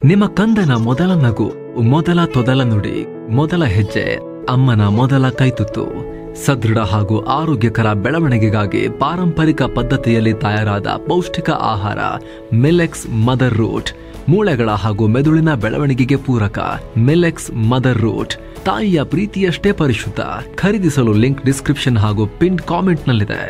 ನಿಮ್ಮ ಕಂದನ ಮೊದಲ ನಗು, ಮೊದಲ ತೊದಲ ನುಡಿ, ಮೊದಲ ಹೆಜ್ಜೆ, ಅಮ್ಮನ ಮೊದಲ ಕೈತುತ್ತು. ಸದೃಢ ಹಾಗೂ ಆರೋಗ್ಯಕರ ಬೆಳವಣಿಗೆಗಾಗಿ ಪಾರಂಪರಿಕ ಪದ್ಧತಿಯಲ್ಲಿ ತಯಾರಾದ ಪೌಷ್ಟಿಕ ಆಹಾರ ಮಿಲೆಕ್ಸ್ ಮದರ್ ರೂಟ್. ಮೂಳೆಗಳ ಹಾಗೂ ಮೆದುಳಿನ ಬೆಳವಣಿಗೆಗೆ ಪೂರಕ ಮಿಲೆಕ್ಸ್ ಮದರ್ ರೂಟ್. ತಾಯಿಯ ಪ್ರೀತಿಯಷ್ಟೇ ಪರಿಶುದ್ಧ. ಖರೀದಿಸಲು ಲಿಂಕ್ ಡಿಸ್ಕ್ರಿಪ್ಷನ್ ಹಾಗೂ ಪಿನ್ ಕಾಮೆಂಟ್ನಲ್ಲಿದೆ.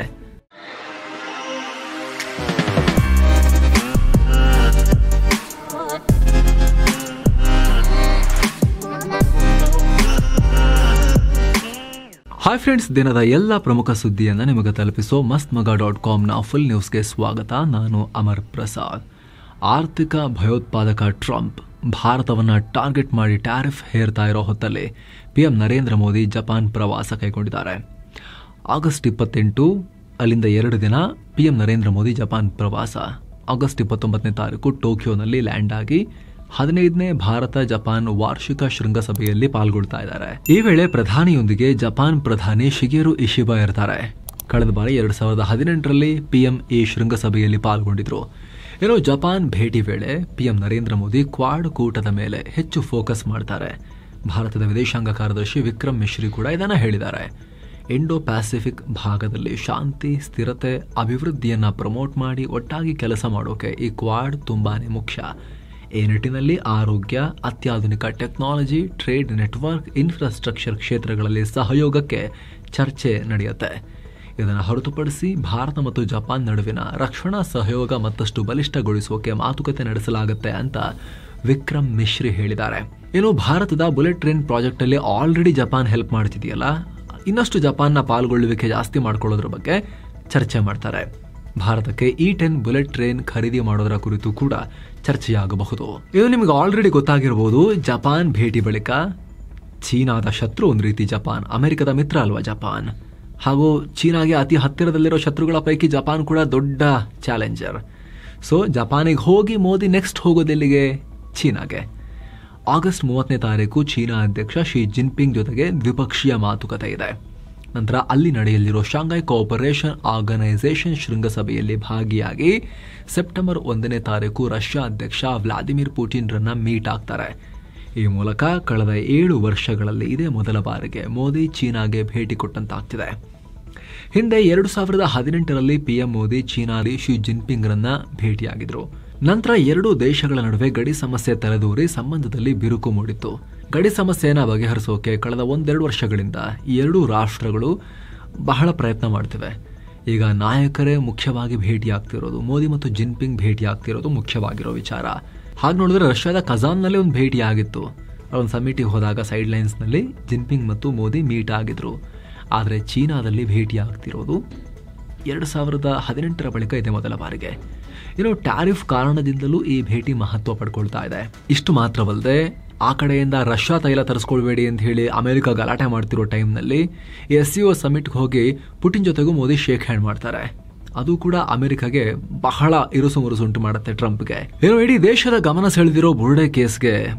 ಹಾಯ್ ಫ್ರೆಂಡ್ಸ್, ದಿನದ ಎಲ್ಲ ಪ್ರಮುಖ ಸುದ್ದಿಯನ್ನು ನಿಮಗೆ ತಲುಪಿಸೋ mastmaga.comನ ಫುಲ್ ನ್ಯೂಸ್ಗೆ ಸ್ವಾಗತ. ನಾನು ಅಮರ್ ಪ್ರಸಾದ್. ಆರ್ಥಿಕ ಭಯೋತ್ಪಾದಕ ಟ್ರಂಪ್ ಭಾರತವನ್ನು ಟಾರ್ಗೆಟ್ ಮಾಡಿ ಟ್ಯಾರಿಫ್ ಹೇರ್ತಾ ಇರೋ ಹೊತ್ತಲ್ಲಿ PM ನರೇಂದ್ರ ಮೋದಿ ಜಪಾನ್ ಪ್ರವಾಸ ಕೈಗೊಂಡಿದ್ದಾರೆ. ಆಗಸ್ಟ್ 28 ಅಲ್ಲಿಂದ 2 ದಿನ PM ನರೇಂದ್ರ ಮೋದಿ ಜಪಾನ್ ಪ್ರವಾಸ. ಆಗಸ್ಟ್ 29ನೇ ತಾರೀಕು ಟೋಕಿಯೋನಲ್ಲಿ ಲ್ಯಾಂಡ್ ಆಗಿ 15ನೇ ಭಾರತ ಜಪಾನ್ ವಾರ್ಷಿಕ ಶೃಂಗಸಭೆಯಲ್ಲಿ ಪಾಲ್ಗೊಳ್ತಾ ಇದ್ದಾರೆ. ಈ ವೇಳೆ ಪ್ರಧಾನಿಯೊಂದಿಗೆ ಜಪಾನ್ ಪ್ರಧಾನಿ ಶಿಗೆರು ಇಶಿಬಾ ಇರ್ತಾರೆ. ಕಳೆದ ಬಾರಿ 2018ರಲ್ಲಿ PM ಈ ಶೃಂಗಸಭೆಯಲ್ಲಿ ಪಾಲ್ಗೊಂಡಿದ್ರು. ಏನೋ ಜಪಾನ್ ಭೇಟಿ ವೇಳೆ PM ನರೇಂದ್ರ ಮೋದಿ ಕ್ವಾಡ್ ಕೂಟದ ಮೇಲೆ ಹೆಚ್ಚು ಫೋಕಸ್ ಮಾಡ್ತಾರೆ. ಭಾರತದ ವಿದೇಶಾಂಗ ಕಾರ್ಯದರ್ಶಿ ವಿಕ್ರಮ್ ಮಿಶ್ರಿ ಕೂಡ ಇದನ್ನ ಹೇಳಿದ್ದಾರೆ. ಇಂಡೋ ಪ್ಯಾಸಿಫಿಕ್ ಭಾಗದಲ್ಲಿ ಶಾಂತಿ, ಸ್ಥಿರತೆ, ಅಭಿವೃದ್ಧಿಯನ್ನ ಪ್ರಮೋಟ್ ಮಾಡಿ ಒಟ್ಟಾಗಿ ಕೆಲಸ ಮಾಡೋಕೆ ಈ ಕ್ವಾಡ್ ತುಂಬಾನೇ ಮುಖ್ಯ. ಈ ನಿಟ್ಟಿನಲ್ಲಿ ಆರೋಗ್ಯ, ಅತ್ಯಾಧುನಿಕ ಟೆಕ್ನಾಲಜಿ, ಟ್ರೇಡ್ ನೆಟ್ವರ್ಕ್, ಇನ್ಫ್ರಾಸ್ಟ್ರಕ್ಚರ್ ಕ್ಷೇತ್ರಗಳಲ್ಲಿ ಸಹಯೋಗಕ್ಕೆ ಚರ್ಚೆ ನಡೆಯುತ್ತೆ. ಇದನ್ನು ಹೊರತುಪಡಿಸಿ ಭಾರತ ಮತ್ತು ಜಪಾನ್ ನಡುವಿನ ರಕ್ಷಣಾ ಸಹಯೋಗ ಮತ್ತಷ್ಟು ಬಲಿಷ್ಠಗೊಳಿಸೋಕೆ ಮಾತುಕತೆ ನಡೆಸಲಾಗುತ್ತೆ ಅಂತ ವಿಕ್ರಮ್ ಮಿಶ್ರಿ ಹೇಳಿದ್ದಾರೆ. ಏನು ಭಾರತದ ಬುಲೆಟ್ ಟ್ರೈನ್ ಪ್ರಾಜೆಕ್ಟ್ ಅಲ್ಲಿ ಆಲ್ರೆಡಿ ಜಪಾನ್ ಹೆಲ್ಪ್ ಮಾಡ್ತಿದೆಯಲ್ಲ, ಇನ್ನಷ್ಟು ಜಪಾನ್ನ ಪಾಲ್ಗೊಳ್ಳುವಿಕೆ ಜಾಸ್ತಿ ಮಾಡ್ಕೊಳ್ಳೋದ್ರ ಬಗ್ಗೆ ಚರ್ಚೆ ಮಾಡ್ತಾರೆ. ಭಾರತಕ್ಕೆ E10 ಬುಲೆಟ್ ಟ್ರೈನ್ ಖರೀದಿ ಮಾಡೋದರ ಕುರಿತು ಕೂಡ ಚರ್ಚೆಯಾಗಬಹುದು. ಇದು ನಿಮಗೆ ಆಲ್ರೆಡಿ ಗೊತ್ತಾಗಿರಬಹುದು. ಜಪಾನ್ ಭೇಟಿ ಬಳಿಕ ಚೀನಾದ ಶತ್ರು ಒಂದು ರೀತಿ ಜಪಾನ್, ಅಮೆರಿಕದ ಮಿತ್ರ ಅಲ್ವಾ ಜಪಾನ್, ಹಾಗೂ ಚೀನಾಗೆ ಅತಿ ಹತ್ತಿರದಲ್ಲಿರೋ ಶತ್ರುಗಳ ಪೈಕಿ ಜಪಾನ್ ಕೂಡ ದೊಡ್ಡ ಚಾಲೆಂಜರ್. ಸೊ ಜಪಾನಿಗೆ ಹೋಗಿ ಮೋದಿ ನೆಕ್ಸ್ಟ್ ಹೋಗೋದೆಲ್ಲಿಗೆ? ಚೀನಾಗೆ. ಆಗಸ್ಟ್ 30ನೇ ತಾರೀಕು ಚೀನಾ ಅಧ್ಯಕ್ಷ ಶಿ ಜಿನ್ಪಿಂಗ್ ಜೊತೆಗೆ ದ್ವಿಪಕ್ಷೀಯ ಮಾತುಕತೆ ಇದೆ. ನಂತರ ಅಲ್ಲಿ ನಡೆಯಲಿರೋ ಶಾಂಘೈ ಕೋಆಪರೇಷನ್ ಆರ್ಗನೈಸೇಷನ್ ಶೃಂಗಸಭೆಯಲ್ಲಿ ಭಾಗಿಯಾಗಿ ಸೆಪ್ಟೆಂಬರ್ 1ನೇ ತಾರೀಕು ರಷ್ಯಾ ಅಧ್ಯಕ್ಷ ವ್ಲಾದಿಮಿರ್ ಪುಟಿನ್ ರನ್ನ ಮೀಟ್ ಆಗ್ತಾರೆ. ಈ ಮೂಲಕ ಕಳೆದ 7 ವರ್ಷಗಳಲ್ಲಿ ಇದೇ ಮೊದಲ ಬಾರಿಗೆ ಮೋದಿ ಚೀನಾಗೆ ಭೇಟಿ ಕೊಟ್ಟಂತಾಗ್ತಿದೆ. ಹಿಂದೆ 2018ರಲ್ಲಿ PM ಮೋದಿ ಚೀನಾದಿ ಶಿ ಜಿನ್ಪಿಂಗ್ ರನ್ನ ಭೇಟಿಯಾಗಿದ್ರು. ನಂತರ ಎರಡೂ ದೇಶಗಳ ನಡುವೆ ಗಡಿ ಸಮಸ್ಯೆ ತಲೆದೂರಿ ಸಂಬಂಧದಲ್ಲಿ ಬಿರುಕು ಮೂಡಿತ್ತು. ಗಡಿ ಸಮಸ್ಯೆಯನ್ನು ಬಗೆಹರಿಸೋಕೆ ಕಳೆದ 1-2 ವರ್ಷಗಳಿಂದ ಈ ಎರಡೂ ರಾಷ್ಟ್ರಗಳು ಬಹಳ ಪ್ರಯತ್ನ ಮಾಡ್ತಿವೆ. ಈಗ ನಾಯಕರೇ ಮುಖ್ಯವಾಗಿ ಭೇಟಿಯಾಗ್ತಿರೋದು, ಮೋದಿ ಮತ್ತು ಜಿನ್ಪಿಂಗ್ ಭೇಟಿಯಾಗ್ತಿರೋದು ಮುಖ್ಯವಾಗಿರೋ ವಿಚಾರ. ಹಾಗೆ ನೋಡಿದ್ರೆ ರಷ್ಯಾದ ಕಜಾನ್ನಲ್ಲಿ ಒಂದು ಭೇಟಿ ಆಗಿತ್ತು. ಒಂದು ಸಮಿಟಿಗೆ ಹೋದಾಗ ಸೈಡ್ ಲೈನ್ಸ್ನಲ್ಲಿ ಜಿನ್ಪಿಂಗ್ ಮತ್ತು ಮೋದಿ ಮೀಟ್ ಆಗಿದ್ರು. ಆದರೆ ಚೀನಾದಲ್ಲಿ ಭೇಟಿ ಆಗ್ತಿರೋದು 2018ರ ಬಳಿಕ ಇದೆ ಮೊದಲ ಬಾರಿಗೆ. ಇನ್ನು ಟ್ಯಾರಿಫ್ ಕಾರಣದಿಂದಲೂ ಈ ಭೇಟಿ ಮಹತ್ವ ಪಡ್ಕೊಳ್ತಾ ಇದೆ. ಇಷ್ಟು ಮಾತ್ರವಲ್ಲದೆ ಆ ಕಡೆಯಿಂದ ರಷ್ಯಾ ತೈಲ ತರಿಸ್ಕೊಳ್ಬೇಡಿ ಅಂತ ಹೇಳಿ ಅಮೆರಿಕ ಗಲಾಟೆ ಮಾಡ್ತಿರೋ ಟೈಮ್ನಲ್ಲಿ SCO ಸಮಿಟ್ಗೆ ಹೋಗಿ ಪುಟಿನ್ ಜೊತೆಗೂ ಮೋದಿ ಶೇಕ್ ಹ್ಯಾಂಡ್ ಮಾಡ್ತಾರೆ. ಅದು ಕೂಡ ಅಮೆರಿಕಾಗೆ ಬಹಳ ಇರುಸು ಮುರುಸು ಉಂಟು ಮಾಡುತ್ತೆ ಟ್ರಂಪ್ಗೆ. ಏನೋ ಇಡೀ ದೇಶದ ಗಮನ ಸೆಳೆದಿರೋ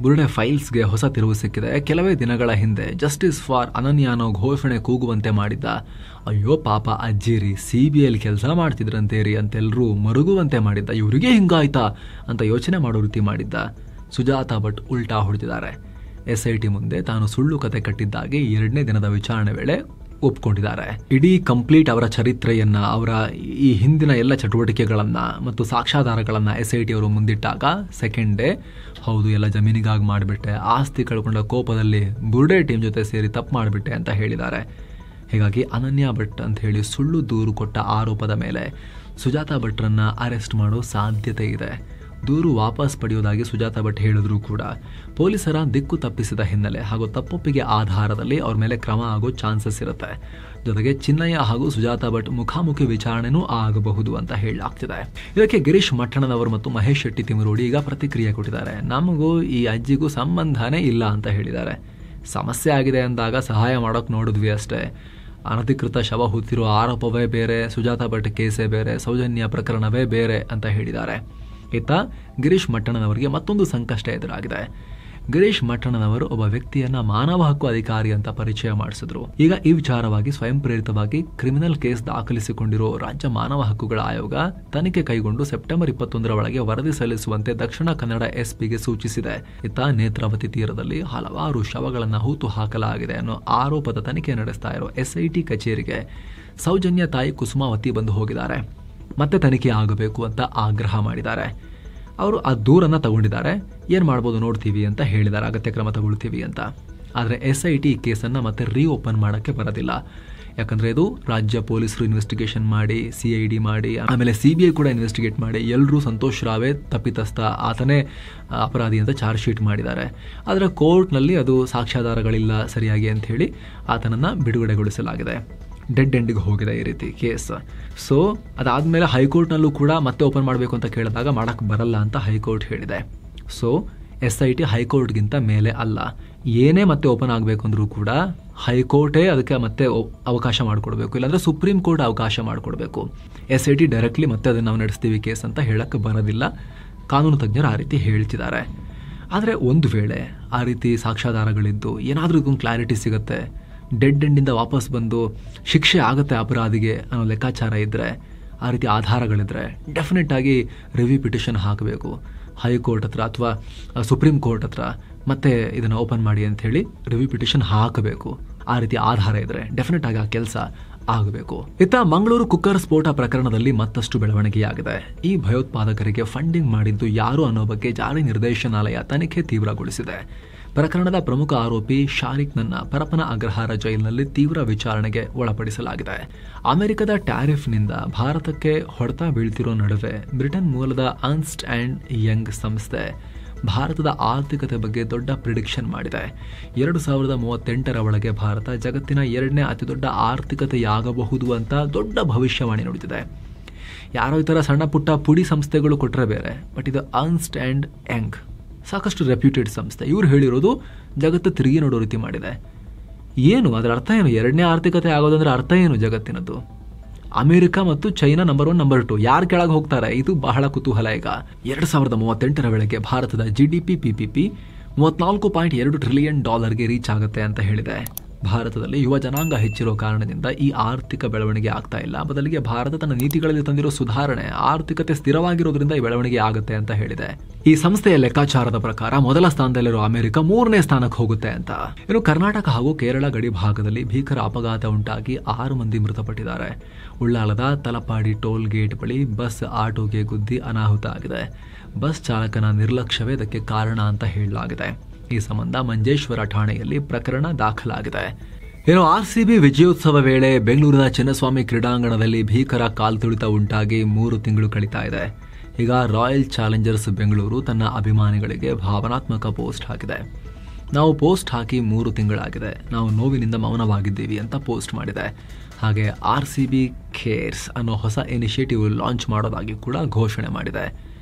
ಬುರ್ಡೆ ಫೈಲ್ಸ್ಗೆ ಹೊಸ ತಿರುವು ಸಿಕ್ಕಿದೆ. ಕೆಲವೇ ದಿನಗಳ ಹಿಂದೆ ಜಸ್ಟಿಸ್ ಫಾರ್ ಅನನ್ಯಾನೋ ಘೋಷಣೆ ಕೂಗುವಂತೆ ಮಾಡಿದ್ದ, ಅಯ್ಯೋ ಪಾಪ ಅಜ್ಜಿರಿ, CBIಯಲ್ಲಿ ಕೆಲಸ ಮಾಡ್ತಿದ್ರಂತೇರಿ ಅಂತೆಲ್ಲರೂ ಮರುಗುವಂತೆ ಮಾಡಿದ್ದ, ಇವರಿಗೆ ಹಿಂಗಾಯ್ತಾ ಅಂತ ಯೋಚನೆ ಮಾಡೋ ರೀತಿ ಮಾಡಿದ್ದ ಸುಜಾತಾ ಭಟ್ ಉಲ್ಟಾ ಹೊಡೆದಿದ್ದಾರೆ. SIT ಮುಂದೆ ತಾನು ಸುಳ್ಳು ಕತೆ ಕಟ್ಟಿದ್ದಾಗಿ 2ನೇ ದಿನದ ವಿಚಾರಣೆ ವೇಳೆ ಒಪ್ಕೊಂಡಿದ್ದಾರೆ. ಇಡೀ ಕಂಪ್ಲೀಟ್ ಅವರ ಚರಿತ್ರೆಯನ್ನ, ಅವರ ಈ ಹಿಂದಿನ ಎಲ್ಲ ಚಟುವಟಿಕೆಗಳನ್ನ ಮತ್ತು ಸಾಕ್ಷ್ಯಾಧಾರಗಳನ್ನ SIT ಅವರು ಮುಂದಿಟ್ಟಾಗ ಸೆಕೆಂಡ್ ಡೇ ಹೌದು ಎಲ್ಲ ಜಮೀನಿಗಾಗಿ ಮಾಡಿಬಿಟ್ಟೆ, ಆಸ್ತಿ ಕಳ್ಕೊಂಡ ಕೋಪದಲ್ಲಿ ಬುರ್ಡೆ ಟೀಮ್ ಜೊತೆ ಸೇರಿ ತಪ್ಪು ಮಾಡಿಬಿಟ್ಟೆ ಅಂತ ಹೇಳಿದ್ದಾರೆ. ಹೀಗಾಗಿ ಅನನ್ಯಾ ಭಟ್ ಅಂತ ಹೇಳಿ ಸುಳ್ಳು ದೂರು ಕೊಟ್ಟ ಆರೋಪದ ಮೇಲೆ ಸುಜಾತಾ ಭಟ್ರನ್ನ ಅರೆಸ್ಟ್ ಮಾಡೋ ಸಾಧ್ಯತೆ ಇದೆ. ದೂರು ವಾಪಸ್ ಪಡೆಯುವುದಾಗಿ ಸುಜಾತಾ ಭಟ್ ಹೇಳಿದ್ರು ಕೂಡ ಪೊಲೀಸರ ದಿಕ್ಕು ತಪ್ಪಿಸಿದ ಹಿನ್ನೆಲೆ ಹಾಗೂ ತಪ್ಪೊಪ್ಪಿಗೆ ಆಧಾರದಲ್ಲಿ ಅವ್ರ ಮೇಲೆ ಕ್ರಮ ಆಗೋ ಚಾನ್ಸಸ್ ಇರುತ್ತೆ. ಜೊತೆಗೆ ಚಿನ್ನಯ್ಯ ಹಾಗೂ ಸುಜಾತಾ ಭಟ್ ಮುಖಾಮುಖಿ ವಿಚಾರಣೆನೂ ಆಗಬಹುದು ಅಂತ ಹೇಳಲಾಗ್ತಿದೆ. ಇದಕ್ಕೆ ಗಿರೀಶ್ ಮಟ್ಟಣ್ಣನವರು ಮತ್ತು ಮಹೇಶ್ ಶೆಟ್ಟಿ ತಿಮರೋಡಿ ಈಗ ಪ್ರತಿಕ್ರಿಯೆ ಕೊಟ್ಟಿದ್ದಾರೆ. ನಮಗೂ ಈ ಅಜ್ಜಿಗೂ ಸಂಬಂಧನೇ ಇಲ್ಲ ಅಂತ ಹೇಳಿದ್ದಾರೆ. ಸಮಸ್ಯೆ ಆಗಿದೆ ಅಂದಾಗ ಸಹಾಯ ಮಾಡೋಕೆ ನೋಡಿದ್ವಿ ಅಷ್ಟೇ. ಅನಧಿಕೃತ ಶವ ಹೂತಿರೋ ಆರೋಪವೇ ಬೇರೆ, ಸುಜಾತಾ ಭಟ್ ಕೇಸೇ ಬೇರೆ, ಸೌಜನ್ಯ ಪ್ರಕರಣವೇ ಬೇರೆ ಅಂತ ಹೇಳಿದ್ದಾರೆ. ಇತ್ತ ಗಿರೀಶ್ ಮಟ್ಟಣ್ಣನವರಿಗೆ ಮತ್ತೊಂದು ಸಂಕಷ್ಟ ಎದುರಾಗಿದೆ. ಗಿರೀಶ್ ಮಠಣ್ಣನವರು ಒಬ್ಬ ವ್ಯಕ್ತಿಯನ್ನ ಮಾನವ ಹಕ್ಕು ಅಧಿಕಾರಿ ಅಂತ ಪರಿಚಯ ಮಾಡಿಸಿದ್ರು. ಈಗ ಈ ವಿಚಾರವಾಗಿ ಸ್ವಯಂ ಪ್ರೇರಿತವಾಗಿ ಕ್ರಿಮಿನಲ್ ಕೇಸ್ ದಾಖಲಿಸಿಕೊಂಡಿರೋ ರಾಜ್ಯ ಮಾನವ ಹಕ್ಕುಗಳ ಆಯೋಗ ತನಿಖೆ ಕೈಗೊಂಡು ಸೆಪ್ಟೆಂಬರ್ 21ರ ಒಳಗೆ ವರದಿ ಸಲ್ಲಿಸುವಂತೆ ದಕ್ಷಿಣ ಕನ್ನಡ ಎಸ್ಪಿಗೆ ಸೂಚಿಸಿದೆ. ಇತ್ತ ನೇತ್ರಾವತಿ ತೀರದಲ್ಲಿ ಹಲವಾರು ಶವಗಳನ್ನು ಹೂತು ಹಾಕಲಾಗಿದೆ ಅನ್ನೋ ಆರೋಪದ ತನಿಖೆ ನಡೆಸ್ತಾ ಇರೋ ಎಸ್ಐಟಿ ಕಚೇರಿಗೆ ಸೌಜನ್ಯ ತಾಯಿ ಕುಸುಮಾವತಿ ಬಂದು ಹೋಗಿದ್ದಾರೆ. ಮತ್ತೆ ತನಿಖೆ ಆಗಬೇಕು ಅಂತ ಆಗ್ರಹ ಮಾಡಿದ್ದಾರೆ. ಅವರು ಆ ದೂರನ್ನ ತಗೊಂಡಿದ್ದಾರೆ. ಏನ್ ಮಾಡ್ಬೋದು ನೋಡ್ತೀವಿ ಅಂತ ಹೇಳಿದ್ದಾರೆ, ಅಗತ್ಯ ಕ್ರಮ ತಗೊಳ್ತೀವಿ ಅಂತ. ಆದ್ರೆ SIT ಕೇಸನ್ನ ಮತ್ತೆ ರೀಓಪನ್ ಮಾಡಕ್ಕೆ ಬರೋದಿಲ್ಲ. ಯಾಕಂದ್ರೆ ಇದು ರಾಜ್ಯ ಪೊಲೀಸರು ಇನ್ವೆಸ್ಟಿಗೇಷನ್ ಮಾಡಿ, CID ಮಾಡಿ, ಆಮೇಲೆ CBI ಕೂಡ ಇನ್ವೆಸ್ಟಿಗೇಟ್ ಮಾಡಿ ಎಲ್ಲರೂ ಸಂತೋಷ್ ರಾವೇ ತಪ್ಪಿತಸ್ಥ, ಆತನೇ ಅಪರಾಧಿ ಅಂತ ಚಾರ್ಜ್ ಶೀಟ್ ಮಾಡಿದ್ದಾರೆ. ಆದರೆ ಕೋರ್ಟ್ನಲ್ಲಿ ಅದು ಸಾಕ್ಷ್ಯಾಧಾರಗಳಿಲ್ಲ ಸರಿಯಾಗಿ ಅಂತ ಹೇಳಿ ಆತನನ್ನ ಬಿಡುಗಡೆಗೊಳಿಸಲಾಗಿದೆ. ಡೆಡ್ ಎಂಡಿಗೆ ಹೋಗಿದೆ ಈ ರೀತಿ ಕೇಸ್. ಸೊ ಅದಾದ್ಮೇಲೆ ಹೈಕೋರ್ಟ್ನಲ್ಲೂ ಕೂಡ ಮತ್ತೆ ಓಪನ್ ಮಾಡಬೇಕು ಅಂತ ಕೇಳಿದಾಗ ಮಾಡಕ್ ಬರಲ್ಲ ಅಂತ ಹೈಕೋರ್ಟ್ ಹೇಳಿದೆ. ಸೊ SIT ಹೈಕೋರ್ಟ್ಗಿಂತ ಮೇಲೆ ಅಲ್ಲ. ಏನೇ ಮತ್ತೆ ಓಪನ್ ಆಗಬೇಕು ಅಂದ್ರೂ ಕೂಡ ಹೈಕೋರ್ಟೇ ಅದಕ್ಕೆ ಮತ್ತೆ ಅವಕಾಶ ಮಾಡಿಕೊಡ್ಬೇಕು, ಇಲ್ಲಾಂದ್ರೆ ಸುಪ್ರೀಂ ಕೋರ್ಟ್ ಅವಕಾಶ ಮಾಡಿಕೊಡ್ಬೇಕು. SIT ಡೈರೆಕ್ಟ್ಲಿ ಮತ್ತೆ ಅದನ್ನ ನಾವು ನಡೆಸ್ತೀವಿ ಕೇಸ್ ಅಂತ ಹೇಳಕ್ಕೆ ಬರೋದಿಲ್ಲ. ಕಾನೂನು ತಜ್ಞರು ಆ ರೀತಿ ಹೇಳ್ತಿದ್ದಾರೆ. ಆದರೆ ಒಂದು ವೇಳೆ ಆ ರೀತಿ ಸಾಕ್ಷ್ಯಾಧಾರಗಳಿದ್ದು ಏನಾದರೂ ಇದೊಂದು ಕ್ಲಾರಿಟಿ ಸಿಗುತ್ತೆ, ಡೆಡ್ ಎಂಡಿಂದ ವಾಪಸ್ ಬಂದು ಶಿಕ್ಷೆ ಆಗುತ್ತೆ ಅಪರಾಧಿಗೆ ಅನ್ನೋ ಲೆಕ್ಕಾಚಾರ ಇದ್ದರೆ, ಆ ರೀತಿ ಆಧಾರಗಳಿದ್ರೆ ಡೆಫಿನೆಟ್ ಆಗಿ ರಿವ್ಯೂ ಪಿಟಿಷನ್ ಹಾಕಬೇಕು ಹೈಕೋರ್ಟ್ ಹತ್ರ ಅಥವಾ ಸುಪ್ರೀಂ ಕೋರ್ಟ್ ಹತ್ರ. ಮತ್ತೆ ಇದನ್ನು ಓಪನ್ ಮಾಡಿ ಅಂತ ಹೇಳಿ ರಿವ್ಯೂ ಪಿಟಿಷನ್ ಹಾಕಬೇಕು. ಆ ರೀತಿ ಆಧಾರ ಇದ್ರೆ ಡೆಫಿನೆಟ್ ಆಗಿ ಆ ಕೆಲಸ ಆಗಬೇಕು. ಇತ್ತ ಮಂಗಳೂರು ಕುಕ್ಕರ್ ಸ್ಫೋಟ ಪ್ರಕರಣದಲ್ಲಿ ಮತ್ತಷ್ಟು ಬೆಳವಣಿಗೆಯಾಗಿದೆ. ಈ ಭಯೋತ್ಪಾದಕರಿಗೆ ಫಂಡಿಂಗ್ ಮಾಡಿದ್ದು ಯಾರು ಅನ್ನೋ ಬಗ್ಗೆ ಜಾರಿ ನಿರ್ದೇಶನಾಲಯ ತನಿಖೆ ತೀವ್ರಗೊಳಿಸಿದೆ. ಪ್ರಕರಣದ ಪ್ರಮುಖ ಆರೋಪಿ ಶಾರಿಕ್ನನ್ನ ಪರಪನ ಅಗ್ರಹಾರ ಜೈಲಿನಲ್ಲಿ ತೀವ್ರ ವಿಚಾರಣೆಗೆ ಒಳಪಡಿಸಲಾಗಿದೆ. ಅಮೆರಿಕದ ಟ್ಯಾರಿಫ್ನಿಂದ ಭಾರತಕ್ಕೆ ಹೊಡೆತ ಬೀಳ್ತಿರೋ ನಡುವೆ ಬ್ರಿಟನ್ ಮೂಲದ ಅರ್ನ್ಸ್ಟ್ ಅಂಡ್ ಯಂಗ್ ಸಂಸ್ಥೆ ಭಾರತದ ಆರ್ಥಿಕತೆ ಬಗ್ಗೆ ದೊಡ್ಡ ಪ್ರಿಡಿಕ್ಷನ್ ಮಾಡಿದೆ. 2038ರ ಒಳಗೆ ಭಾರತ ಜಗತ್ತಿನ 2ನೇ ಅತಿದೊಡ್ಡ ಆರ್ಥಿಕತೆಯಾಗಬಹುದು ಅಂತ ದೊಡ್ಡ ಭವಿಷ್ಯವಾಣಿ ನುಡಿದಿದೆ. ಯಾರೋ ಈ ಥರ ಸಣ್ಣ ಪುಟ್ಟ ಪುಡಿ ಸಂಸ್ಥೆಗಳು ಕೊಟ್ಟರೆ ಬೇರೆ, ಬಟ್ ಇದು ಅರ್ನ್ಸ್ಟ್ ಅಂಡ್ ಯಂಗ್ ಸಾಕಷ್ಟು ರೆಪ್ಯೂಟೆಡ್ ಸಂಸ್ಥೆ. ಇವ್ರು ಹೇಳಿರೋದು ಜಗತ್ತು ತಿರುಗಿ ನೋಡೋ ರೀತಿ ಮಾಡಿದೆ. ಏನು ಅದರ ಅರ್ಥ ಏನು? 2ನೇ ಆರ್ಥಿಕತೆ ಆಗೋದಂದ್ರೆ ಅರ್ಥ ಏನು ಜಗತ್ತಿನದ್ದು? ಅಮೆರಿಕ ಮತ್ತು ಚೈನಾ ನಂಬರ್ 1 ನಂಬರ್ 2 ಯಾರು ಕೆಳಗೆ ಹೋಗ್ತಾರೆ? ಇದು ಬಹಳ ಕುತೂಹಲ. ಈಗ 2038ರ ವೇಳೆಗೆ ಭಾರತದ GDP PPP $34.2 ಟ್ರಿಲಿಯನ್ ರೀಚ್ ಆಗುತ್ತೆ ಅಂತ ಹೇಳಿದೆ. ಭಾರತದಲ್ಲಿ ಯುವ ಜನಾಂಗ ಹೆಚ್ಚಿರೋ ಕಾರಣದಿಂದ ಈ ಆರ್ಥಿಕ ಬೆಳವಣಿಗೆ ಆಗ್ತಾ ಇಲ್ಲ. ಬದಲಿಗೆ ಭಾರತ ತನ್ನ ನೀತಿಗಳಲ್ಲಿ ತಂದಿರೋ ಸುಧಾರಣೆ, ಆರ್ಥಿಕತೆ ಸ್ಥಿರವಾಗಿರೋದ್ರಿಂದ ಈ ಬೆಳವಣಿಗೆ ಆಗುತ್ತೆ ಅಂತ ಹೇಳಿದೆ. ಈ ಸಂಸ್ಥೆಯ ಲೆಕ್ಕಾಚಾರದ ಪ್ರಕಾರ ಮೊದಲ ಸ್ಥಾನದಲ್ಲಿರೋ ಅಮೆರಿಕ 3ನೇ ಸ್ಥಾನಕ್ಕೆ ಹೋಗುತ್ತೆ ಅಂತ. ಇನ್ನು ಕರ್ನಾಟಕ ಹಾಗೂ ಕೇರಳ ಗಡಿ ಭಾಗದಲ್ಲಿ ಭೀಕರ ಅಪಘಾತ ಉಂಟಾಗಿ 6 ಮಂದಿ ಮೃತಪಟ್ಟಿದ್ದಾರೆ. ಉಳ್ಳಾಲದ ತಲಪಾಡಿ ಟೋಲ್ ಗೇಟ್ ಬಳಿ ಬಸ್ ಆಟೋಗೆ ಗುದ್ದಿ ಅನಾಹುತ ಆಗಿದೆ. ಬಸ್ ಚಾಲಕನ ನಿರ್ಲಕ್ಷ್ಯವೇ ಇದಕ್ಕೆ ಕಾರಣ ಅಂತ ಹೇಳಲಾಗಿದೆ. ಈ ಸಂಬಂಧ ಮಂಜೇಶ್ವರ ಠಾಣೆಯಲ್ಲಿ ಪ್ರಕರಣ ದಾಖಲಾಗಿದೆ. ಇನ್ನು RCB ವಿಜಯೋತ್ಸವ ವೇಳೆ ಬೆಂಗಳೂರಿನ ಚಿನ್ನಸ್ವಾಮಿ ಕ್ರೀಡಾಂಗಣದಲ್ಲಿ ಭೀಕರ ಕಾಲ್ತುಳಿತ ಉಂಟಾಗಿ 3 ತಿಂಗಳು ಕಳೀತಾ ಇದೆ. ಈಗ ರಾಯಲ್ ಚಾಲೆಂಜರ್ಸ್ ಬೆಂಗಳೂರು ತನ್ನ ಅಭಿಮಾನಿಗಳಿಗೆ ಭಾವನಾತ್ಮಕ ಪೋಸ್ಟ್ ಹಾಕಿದೆ. ನಾವು ಪೋಸ್ಟ್ ಹಾಕಿ 3 ತಿಂಗಳಾಗಿದೆ, ನಾವು ನೋವಿನಿಂದ ಮೌನವಾಗಿದ್ದೀವಿ ಅಂತ ಪೋಸ್ಟ್ ಮಾಡಿದೆ. ಹಾಗೆ RCB ಕೇರ್ಸ್ ಅನ್ನೋ ಹೊಸ ಇನಿಷಿಯೇಟಿವ್ ಲಾಂಚ್ ಮಾಡೋದಾಗಿ ಕೂಡ ಘೋಷಣೆ ಮಾಡಿದೆ.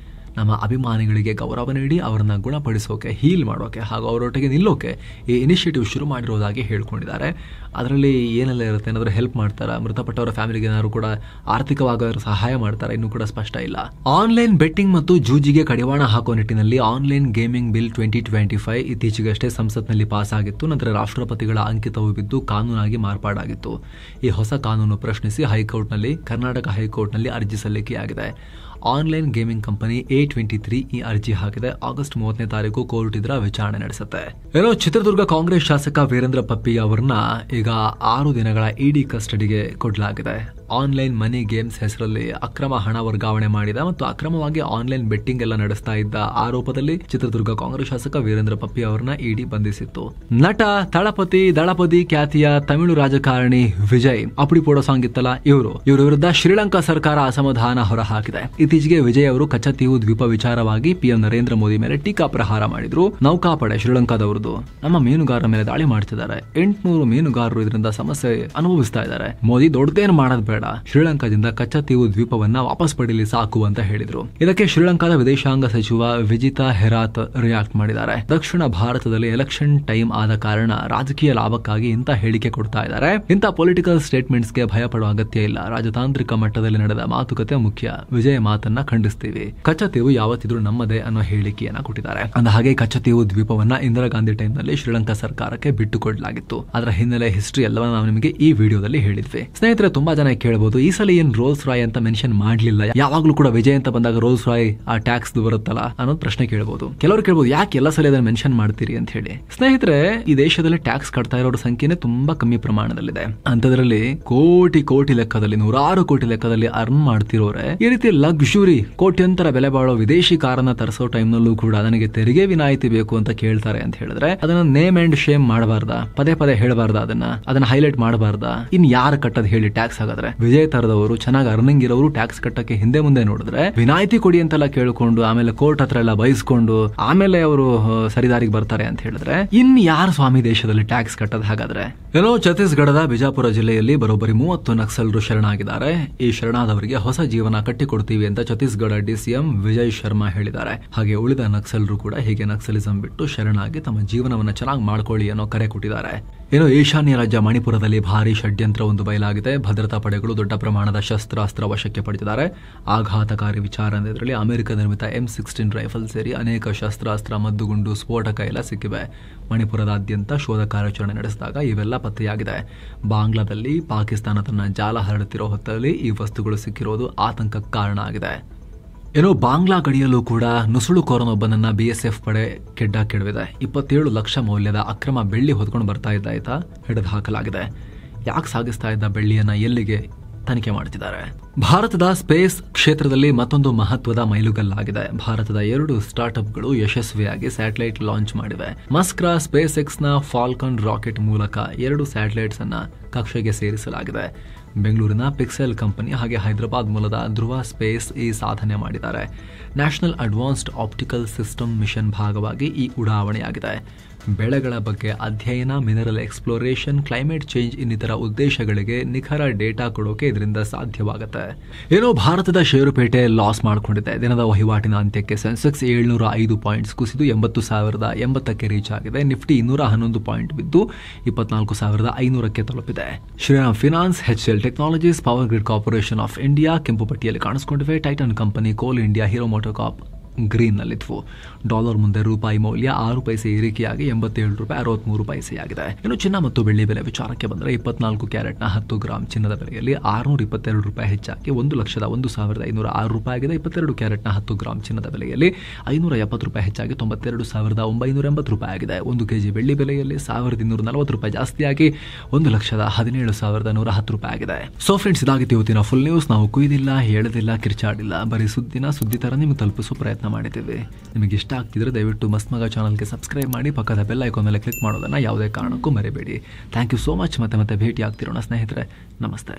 ನಮ್ಮ ಅಭಿಮಾನಿಗಳಿಗೆ ಗೌರವ ನೀಡಿ ಅವರನ್ನ ಗುಣಪಡಿಸೋಕೆ, ಹೀಲ್ ಮಾಡೋಕೆ ಹಾಗೂ ಅವರೊಟ್ಟಿಗೆ ನಿಲ್ಲೋಕೆ ಈ ಇನಿಷಿಯೇಟಿವ್ ಶುರು ಮಾಡಿರೋದಾಗಿ ಹೇಳ್ಕೊಂಡಿದ್ದಾರೆ. ಅದರಲ್ಲಿ ಏನೆಲ್ಲ ಇರುತ್ತೆ ಏನಾದರೂ ಹೆಲ್ಪ್ ಮಾಡ್ತಾರಾ, ಮೃತಪಟ್ಟವರ ಫ್ಯಾಮಿಲಿಗೆ ಏನಾದ್ರು ಕೂಡ ಆರ್ಥಿಕವಾಗಿ ಸಹಾಯ ಮಾಡ್ತಾರಾ, ಇನ್ನೂ ಕೂಡ ಸ್ಪಷ್ಟ ಇಲ್ಲ. ಆನ್ಲೈನ್ ಬೆಟ್ಟಿಂಗ್ ಮತ್ತು ಜೂಜಿಗೆ ಕಡಿವಾಣ ಹಾಕೋ ನಿಟ್ಟಿನಲ್ಲಿ ಆನ್ಲೈನ್ ಗೇಮಿಂಗ್ ಬಿಲ್ 2025 ಇತ್ತೀಚೆಗಷ್ಟೇ ಸಂಸತ್ನಲ್ಲಿ ಪಾಸ್ ಆಗಿತ್ತು. ನಂತರ ರಾಷ್ಟ್ರಪತಿಗಳ ಅಂಕಿತವು ಬಿದ್ದು ಕಾನೂನಾಗಿ ಮಾರ್ಪಾಡಾಗಿತ್ತು. ಈ ಹೊಸ ಕಾನೂನು ಪ್ರಶ್ನಿಸಿ ಕರ್ನಾಟಕ ಹೈಕೋರ್ಟ್ನಲ್ಲಿ ಅರ್ಜಿ ಸಲ್ಲಿಕೆಯಾಗಿದೆ. ಆನ್ಲೈನ್ ಗೇಮಿಂಗ್ ಕಂಪನಿ A23 ಈ ಅರ್ಜಿ ಹಾಕಿದೆ. ಆಗಸ್ಟ್ 30ನೇ ತಾರೀಕು ಕೋರ್ಟ್ ಇದರ ವಿಚಾರಣೆ ನಡೆಸುತ್ತೆ. ಏನೋ ಚಿತ್ರದುರ್ಗ ಕಾಂಗ್ರೆಸ್ ಶಾಸಕ ವೀರೇಂದ್ರ ಪಪ್ಪಿ ಅವರನ್ನ ಈಗ 6 ದಿನಗಳ ED ಕಸ್ಟಡಿಗೆ ಕೊಡಲಾಗಿದೆ. ಆನ್ಲೈನ್ ಮನಿ ಗೇಮ್ಸ್ ಹೆಸರಲ್ಲಿ ಅಕ್ರಮ ಹಣ ವರ್ಗಾವಣೆ ಮಾಡಿದ ಮತ್ತು ಅಕ್ರಮವಾಗಿ ಆನ್ಲೈನ್ ಬೆಟ್ಟಿಂಗ್ ಎಲ್ಲ ನಡೆಸ್ತಾ ಇದ್ದ ಆರೋಪದಲ್ಲಿ ಚಿತ್ರದುರ್ಗ ಕಾಂಗ್ರೆಸ್ ಶಾಸಕ ವೀರೇಂದ್ರ ಪಪ್ಪಿ ಅವರನ್ನ ED ಬಂಧಿಸಿತ್ತು. ನಟ ದಳಪತಿ ಖ್ಯಾತಿಯ ತಮಿಳು ರಾಜಕಾರಣಿ ವಿಜಯ್ ಅಪಡಿ ಪೋಡೋ ಸಾಂಗ್ ಇತ್ತಲ್ಲ, ಇವರು ವಿರುದ್ಧ ಶ್ರೀಲಂಕಾ ಸರ್ಕಾರ ಅಸಮಾಧಾನ ಹೊರಹಾಕಿದೆ. ಇತ್ತೀಚೆಗೆ ವಿಜಯ್ ಅವರು ಕಚ್ಚತೀವು ದ್ವೀಪ ವಿಚಾರವಾಗಿ PM ನರೇಂದ್ರ ಮೋದಿ ಮೇಲೆ ಟೀಕಾ ಪ್ರಹಾರ ಮಾಡಿದ್ರು. ನೌಕಾಪಡೆ ಶ್ರೀಲಂಕಾದವರದು ನಮ್ಮ ಮೀನುಗಾರರ ಮೇಲೆ ದಾಳಿ ಮಾಡ್ತಿದ್ದಾರೆ. 800 ಮೀನುಗಾರರು ಇದರಿಂದ ಸಮಸ್ಯೆ ಅನುಭವಿಸ್ತಾ ಇದ್ದಾರೆ. ಮೋದಿ ದೊಡ್ಡದೇನು ಮಾಡೋದ್ ಬೇಡ, ಬೇಡ, ಶ್ರೀಲಂಕಾದಿಂದ ಕಚ್ಚತೀವು ದ್ವೀಪವನ್ನ ವಾಪಸ್ ಪಡೀಲಿ ಸಾಕು ಅಂತ ಹೇಳಿದ್ರು. ಇದಕ್ಕೆ ಶ್ರೀಲಂಕಾದ ವಿದೇಶಾಂಗ ಸಚಿವ ವಿಜಿತಾ ಹೆರಾತ್ ರಿಯಾಕ್ಟ್ ಮಾಡಿದ್ದಾರೆ. ದಕ್ಷಿಣ ಭಾರತದಲ್ಲಿ ಎಲೆಕ್ಷನ್ ಟೈಮ್ ಆದ ಕಾರಣ ರಾಜಕೀಯ ಲಾಭಕ್ಕಾಗಿ ಇಂಥ ಹೇಳಿಕೆ ಕೊಡ್ತಾ ಇದ್ದಾರೆ. ಇಂಥ ಪೊಲಿಟಿಕಲ್ ಸ್ಟೇಟ್ಮೆಂಟ್ಸ್ಗೆ ಭಯ ಪಡುವ ಅಗತ್ಯ ಇಲ್ಲ. ರಾಜತಾಂತ್ರಿಕ ಮಟ್ಟದಲ್ಲಿ ನಡೆದ ಮಾತುಕತೆ ಮುಖ್ಯ. ವಿಜಯ ಮಾತನ್ನ ಖಂಡಿಸ್ತೀವಿ. ಕಚ್ಚತೀವು ಯಾವತ್ತಿದ್ರು ನಮ್ಮದೇ ಅನ್ನೋ ಹೇಳಿಕೆಯನ್ನ ಕೊಟ್ಟಿದ್ದಾರೆ. ಅಂದ ಹಾಗೆ ಕಚ್ಚತೀವು ದ್ವೀಪವನ್ನ ಇಂದಿರಾ ಗಾಂಧಿ ಟೈಮ್ ನಲ್ಲಿ ಶ್ರೀಲಂಕಾ ಸರ್ಕಾರಕ್ಕೆ ಬಿಟ್ಟು ಕೊಡಲಾಗಿತ್ತು. ಅದರ ಹಿನ್ನೆಲೆ ಹಿಸ್ಟ್ರಿ ಎಲ್ಲವನ್ನ ನಾವು ನಿಮಗೆ ಈ ವಿಡಿಯೋದಲ್ಲಿ ಹೇಳಿದ್ವಿ. ಸ್ನೇಹಿತರೆ, ತುಂಬಾ ಜನ ಕೇಳಬಹುದು, ಈ ಸಲ ಏನ್ ರೋಲ್ಸ್ ರಾಯ್ ಅಂತ ಮೆನ್ಷನ್ ಮಾಡ್ಲಿಲ್ಲ, ಯಾವಾಗ್ಲೂ ಕೂಡ ವಿಜಯ್ ಅಂತ ಬಂದಾಗ ರೋಲ್ಸ್ ರಾಯ್ ಆ ಟ್ಯಾಕ್ಸ್ ಬರುತ್ತಲ್ಲ ಅನ್ನೋದು ಪ್ರಶ್ನೆ ಕೇಳಬಹುದು. ಕೆಲವರು ಕೇಳಬಹುದು, ಯಾಕೆ ಎಲ್ಲ ಸಲ ಅದನ್ನ ಮೆನ್ಷನ್ ಮಾಡ್ತೀರಿ ಅಂತ ಹೇಳಿ. ಸ್ನೇಹಿತರೆ, ಈ ದೇಶದಲ್ಲಿ ಟ್ಯಾಕ್ಸ್ ಕಟ್ತಾ ಇರೋರ ಸಂಖ್ಯೆನೇ ತುಂಬಾ ಕಮ್ಮಿ ಪ್ರಮಾಣದಲ್ಲಿದೆ. ಅಂತದ್ರಲ್ಲಿ ಕೋಟಿ ಲೆಕ್ಕದಲ್ಲಿ, ನೂರಾರು ಕೋಟಿ ಲೆಕ್ಕದಲ್ಲಿ ಅರ್ನ್ ಮಾಡ್ತಿರೋರೆ ಈ ರೀತಿ ಲಕ್ಸುರಿ ಕೋಟ್ಯಂತರ ಬೆಲೆ ಬಾಳೋ ವಿದೇಶಿ ಕಾರನ್ನ ತರಿಸೋ ಟೈಮ್ ನಲ್ಲೂ ಕೂಡ ನನಗೆ ತೆರಿಗೆ ವಿನಾಯಿತಿ ಬೇಕು ಅಂತ ಕೇಳ್ತಾರೆ ಅಂತ ಹೇಳಿದ್ರೆ ಅದನ್ನ ನೇಮ್ ಅಂಡ್ ಶೇಮ್ ಮಾಡಬಾರ್ದ, ಪದೇ ಹೇಳಬಾರ್ದ, ಅದನ್ನ ಹೈಲೈಟ್ ಮಾಡಬಾರ್ದ. ಇನ್ ಯಾರು ಕಟ್ಟದ್ ಹೇಳಿ ಟ್ಯಾಕ್ಸ್? ಹಾಗಾದ್ರೆ ವಿಜಯ್ ತರದವರು, ಚೆನ್ನಾಗಿ ಅರ್ನಿಂಗ್ ಇರೋರು ಟ್ಯಾಕ್ಸ್ ಕಟ್ಟಕ್ಕೆ ಹಿಂದೆ ಮುಂದೆ ನೋಡಿದ್ರೆ ವಿನಾಯಿತಿ ಕೊಡಿ ಅಂತೆಲ್ಲ ಕೇಳ್ಕೊಂಡು ಆಮೇಲೆ ಕೋರ್ಟ್ ಹತ್ರ ಎಲ್ಲ ಬಯಸ್ಕೊಂಡು ಆಮೇಲೆ ಅವರು ಸರಿದಾರಿಗೆ ಬರ್ತಾರೆ ಅಂತ ಹೇಳಿದ್ರೆ ಇನ್ ಯಾರು ಸ್ವಾಮಿ ದೇಶದಲ್ಲಿ ಟ್ಯಾಕ್ಸ್ ಕಟ್ಟದ್? ಹಾಗಾದ್ರೆ ಏನೋ ಛತ್ತೀಸ್ಗಢದ ಬಿಜಾಪುರ ಜಿಲ್ಲೆಯಲ್ಲಿ ಬರೋಬ್ಬರಿ 30 ನಕ್ಸಲರು ಶರಣಾಗಿದ್ದಾರೆ. ಈ ಶರಣಾದವರಿಗೆ ಹೊಸ ಜೀವನ ಕಟ್ಟಿಕೊಡ್ತೀವಿ ಅಂತ ಛತ್ತೀಸ್ಗಢ ಡಿಸಿಎಂ ವಿಜಯ್ ಶರ್ಮಾ ಹೇಳಿದ್ದಾರೆ. ಹಾಗೆ ಉಳಿದ ನಕ್ಸಲರು ಕೂಡ ಹೀಗೆ ನಕ್ಸಲಿಸಂ ಬಿಟ್ಟು ಶರಣಾಗಿ ತಮ್ಮ ಜೀವನವನ್ನ ಚೆನ್ನಾಗಿ ಮಾಡ್ಕೊಳ್ಳಿ ಅನ್ನೋ ಕರೆ ಕೊಟ್ಟಿದ್ದಾರೆ. ಏನೋ ಈಶಾನ್ಯ ರಾಜ್ಯ ಮಣಿಪುರದಲ್ಲಿ ಭಾರಿ ಷಡ್ಯಂತ್ರ ಒಂದು ಬಯಲಾಗಿದೆ. ಭದ್ರತಾ ಪಡೆಗಳು ದೊಡ್ಡ ಪ್ರಮಾಣದ ಶಸ್ತ್ರಾಸ್ತ್ರ ವಶಕ್ಕೆ ಪಡೆದಿದ್ದಾರೆ. ಆಘಾತಕಾರಿ ವಿಚಾರ ಅಂದ್ರೆ ಇದರಲ್ಲಿ ಅಮೆರಿಕ ನಿರ್ಮಿತ M16 ರೈಫಲ್ ಸೇರಿ ಅನೇಕ ಶಸ್ತ್ರಾಸ್ತ್ರ, ಮದ್ದುಗುಂಡು, ಸ್ಫೋಟಕ ಎಲ್ಲ ಸಿಕ್ಕಿವೆ. ಮಣಿಪುರದಾದ್ಯಂತ ಶೋಧ ಕಾರ್ಯಾಚರಣೆ ನಡೆಸಿದಾಗ ಇವೆಲ್ಲ ಪತ್ತೆಯಾಗಿದೆ. ಬಾಂಗ್ಲಾದಲ್ಲಿ ಪಾಕಿಸ್ತಾನ ತನ್ನ ಜಾಲ ಹರಡುತ್ತಿರೋ ಹೊತ್ತಲ್ಲಿ ಈ ವಸ್ತುಗಳು ಸಿಕ್ಕಿರೋದು ಆತಂಕಕ್ಕೆ ಕಾರಣ ಆಗಿದೆ. ಏನೋ ಬಾಂಗ್ಲಾ ಗಡಿಯಲ್ಲೂ ಕೂಡ ನುಸುಳುಕೋರನೊಬ್ಬನನ್ನ BSF ಪಡೆ ಕೆಡವಿದೆ. 27 ಲಕ್ಷ ಮೌಲ್ಯದ ಅಕ್ರಮ ಬೆಳ್ಳಿ ಹೊತ್ಕೊಂಡು ಬರ್ತಾ ಇದ್ದ ಹಿಡಿದು ಹಾಕಲಾಗಿದೆ. ಯಾಕೆ ಸಾಗಿಸ್ತಾ ಇದ್ದ ಬೆಳ್ಳಿಯನ್ನ ಎಲ್ಲಿಗೆ ತನಿಖೆ ಮಾಡುತ್ತಿದ್ದಾರೆ. ಭಾರತದ ಸ್ಪೇಸ್ ಕ್ಷೇತ್ರದಲ್ಲಿ ಮತ್ತೊಂದು ಮಹತ್ವದ ಮೈಲುಗಲ್ಲಾಗಿದೆ. ಭಾರತದ 2 ಸ್ಟಾರ್ಟ್ಅಪ್ಗಳು ಯಶಸ್ವಿಯಾಗಿ ಸ್ಯಾಟಲೈಟ್ ಲಾಂಚ್ ಮಾಡಿವೆ. ಮಸ್ಕ್ರ ಸ್ಪೇಸ್ ಎಕ್ಸ್ ನ ಫಾಲ್ಕನ್ ರಾಕೆಟ್ ಮೂಲಕ 2 ಸ್ಯಾಟಲೈಟ್ಸ್ ಅನ್ನ ಕಕ್ಷೆಗೆ ಸೇರಿಸಲಾಗಿದೆ. ಬೆಂಗಳೂರಿನ ಪಿಕ್ಸೆಲ್ ಕಂಪನಿ ಹಾಗೆ ಹೈದರಾಬಾದ್ ಮೂಲದ ಧ್ರುವ ಸ್ಪೇಸ್ ಈ ಸಾಧನೆ ಮಾಡಿದ್ದಾರೆ. National advanced optical system mission ಭಾಗವಾಗಿ ಈ ಉಡಾವಣೆಯಾಗಿದೆ. ಬೆಳೆಗಳ ಬಗ್ಗೆ ಅಧ್ಯಯನ, ಮಿನರಲ್ ಎಕ್ಸ್ಪ್ಲೋರೇಷನ್, ಕ್ಲೈಮೇಟ್ ಚೇಂಜ್ ಇನ್ನಿತರ ಉದ್ದೇಶಗಳಿಗೆ ನಿಖರ ಡೇಟಾ ಕೊಡೋಕೆ ಇದರಿಂದ ಸಾಧ್ಯವಾಗುತ್ತೆ. ಏನೋ ಭಾರತದ ಷೇರುಪೇಟೆ ಲಾಸ್ ಮಾಡಿಕೊಂಡಿದೆ. ದಿನದ ವಹಿವಾಟಿನ ಅಂತ್ಯಕ್ಕೆ ಸೆನ್ಸೆಕ್ಸ್ 705 ಪಾಯಿಂಟ್ಸ್ ಕುಸಿದು 80,080ಕ್ಕೆ ರೀಚ್ ಆಗಿದೆ. ನಿಫ್ಟಿ 211 ಪಾಯಿಂಟ್ ಬಿದ್ದು 24,500ಕ್ಕೆ ತಲುಪಿದೆ. Shriram finance, HCL technologies, power grid corporation of India ಕೆಂಪು ಪಟ್ಟಿಯಲ್ಲಿ ಕಾಣಿಸಿಕೊಂಡಿವೆ. Titan company, Coal India, Hero MotoCorp green ನಲ್ಲಿದ್ವು. ಡಾಲರ್ ಮುಂದೆ ರೂಪಾಯಿ ಮೌಲ್ಯ 6 ಪೈಸೆ ಏರಿಕೆಯಾಗಿ 87 ರೂಪಾಯಿ 63 ಪೈಸೆಯಾಗಿದೆ. ಇನ್ನು ಚಿನ್ನ ಮತ್ತು ಬೆಳ್ಳಿ ಬೆಲೆ ವಿಚಾರಕ್ಕೆ ಬಂದರೆ 24 ಕ್ಯಾರೆಟ್ನ 10 ಗ್ರಾಂ ಚಿನ್ನದ ಬೆಲೆಯಲ್ಲಿ 622 ರೂಪಾಯಿ ಹೆಚ್ಚಾಗಿ 1,01,506 ರೂಪಾಯಿ ಆಗಿದೆ. 22 ಕ್ಯಾರೆಟ್ನ 10 ಗ್ರಾಂ ಚಿನ್ನದ ಬೆಲೆಯಲ್ಲಿ 570 ರೂಪಾಯಿ ಹೆಚ್ಚಾಗಿ 92,980 ರೂಪಾಯಿ ಆಗಿದೆ. 1 ಕೆಜಿ ಬೆಳ್ಳಿ ಬೆಲೆಯಲ್ಲಿ 1,240 ರೂಪಾಯಿ ಜಾಸ್ತಿಯಾಗಿ 1,17,110 ರೂಪಾಯಿ ಆಗಿದೆ. ಸೊ ಫ್ರೆಂಡ್ಸ್, ಇದಾಗಿತ್ತು ಇವತ್ತಿನ ಫುಲ್ ನ್ಯೂಸ್. ನಾವು ಕುಯ್ದಿಲ್ಲ, ಹೇಳದಿಲ್ಲ, ಕಿರ್ಚಾಡಿಲ್ಲ, ಬರೀ ಸುದ್ದಿ ತರ ನಿಮ್ಗೆ ತಲುಪಿಸೋ ಪ್ರಯತ್ನ ಮಾಡಿದ್ದೀವಿ. ನಿಮಗೆ ಇಷ್ಟ ಆಗ್ತಿದ್ರೆ ದಯವಿಟ್ಟು ಮಸ್ತ್ ಮಗ ಚಾನಲ್ಗೆ ಸಬ್ಸ್ಕ್ರೈಬ್ ಮಾಡಿ, ಪಕ್ಕದ ಬೆಲ್ ಐಕಾನ್ ಮೇಲೆ ಕ್ಲಿಕ್ ಮಾಡೋದನ್ನ ಯಾವುದೇ ಕಾರಣಕ್ಕೂ ಮರಿಬೇಡಿ. Thank you so much. ಮತ್ತೆ ಭೇಟಿ ಆಗ್ತಿರೋಣ ಸ್ನೇಹಿತರೆ. ನಮಸ್ತೆ.